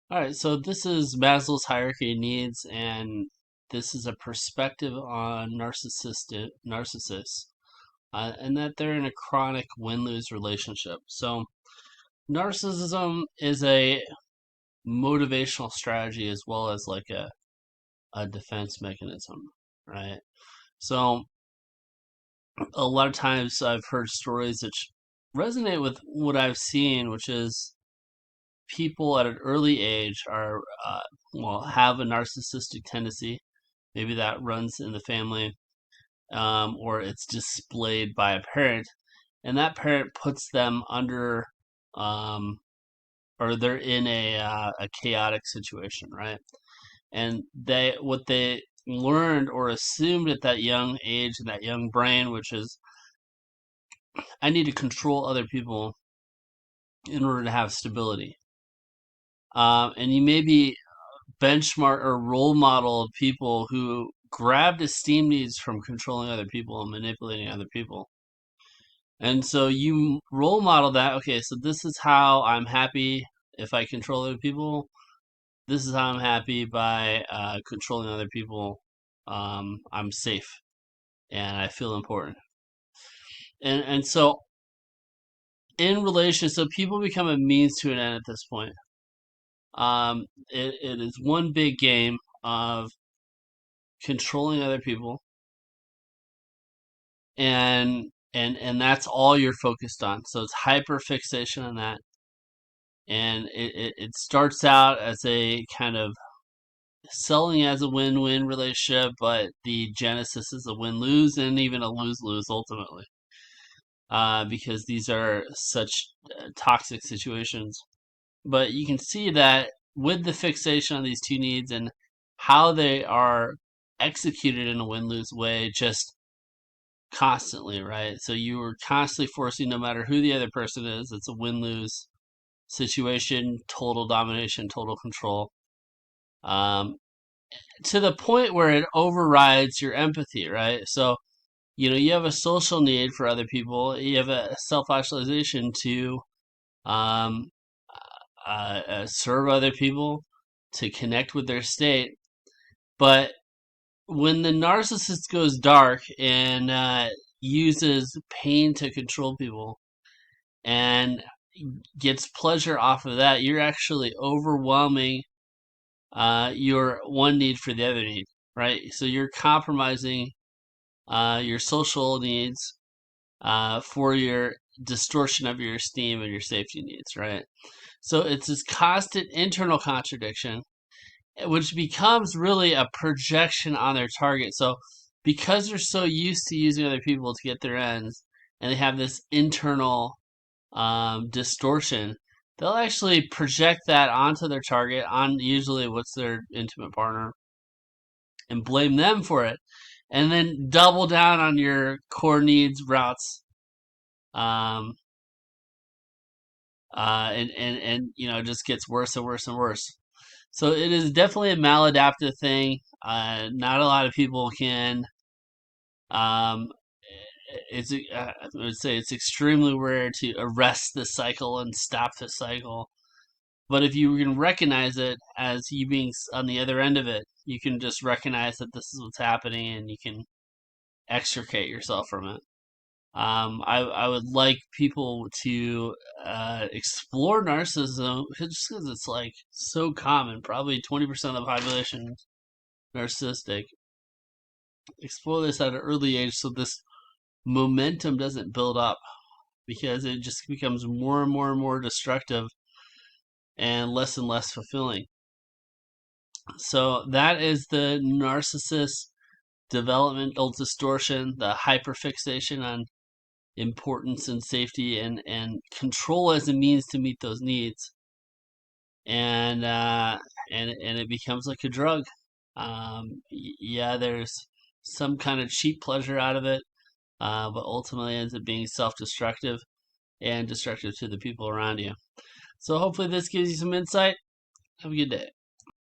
All right, so this is Maslow's hierarchy of needs, and this is a perspective on narcissists, and that they're in a chronic win-lose relationship. So narcissism is a motivational strategy as well as like a defense mechanism, right? So a lot of times I've heard stories that resonate with what I've seen, which is people at an early age are have a narcissistic tendency. Maybe that runs in the family, or it's displayed by a parent, and that parent puts them under, um, or they're in a chaotic situation, right? And what they learned or assumed at that young age and that young brain, which is I need to control other people in order to have stability. And you maybe benchmark or role model people who grabbed esteem needs from controlling other people and manipulating other people. And so you role model that, okay, so this is how I'm happy if I control other people. This is how I'm happy by controlling other people. I'm safe and I feel important. And so in relation, so people become a means to an end at this point. It is one big game of controlling other people, and that's all you're focused on. So it's hyper fixation on that, and it starts out as a kind of selling as a win-win relationship, but the genesis is a win-lose and even a lose-lose ultimately, because these are such toxic situations. But you can see that with the fixation on these two needs and how they are executed in a win-lose way, just constantly, right? So you are constantly forcing, no matter who the other person is, it's a win-lose situation, total domination, total control, um, to the point where it overrides your empathy, right? So, you have a social need for other people, you have a self-actualization to um, serve other people, to connect with their state. But when the narcissist goes dark and uses pain to control people and gets pleasure off of that, you're actually overwhelming your one need for the other need, right? So you're compromising your social needs for your distortion of your esteem and your safety needs, right? So it's this constant internal contradiction, which becomes really a projection on their target. So because they're so used to using other people to get their ends, and they have this internal distortion, they'll actually project that onto their target, on usually what's their intimate partner, and blame them for it, and then double down on your core needs routes, um, and it just gets worse and worse and worse. So it is definitely a maladaptive thing. Not a lot of people can. Um, I would say it's extremely rare to arrest the cycle and stop the cycle. But if you can recognize it as you being on the other end of it, you can just recognize that this is what's happening, and you can extricate yourself from it. I would like people to explore narcissism just because it's like so common. Probably 20% of the population is narcissistic. Explore this at an early age so this momentum doesn't build up, because it just becomes more and more and more destructive and less fulfilling. So that is the narcissist developmental distortion, the hyperfixation on importance and safety and control as a means to meet those needs, and and it becomes like a drug. Yeah, there's some kind of cheap pleasure out of it, but ultimately ends up being self-destructive and destructive to the people around you. So hopefully this gives you some insight. Have a good day.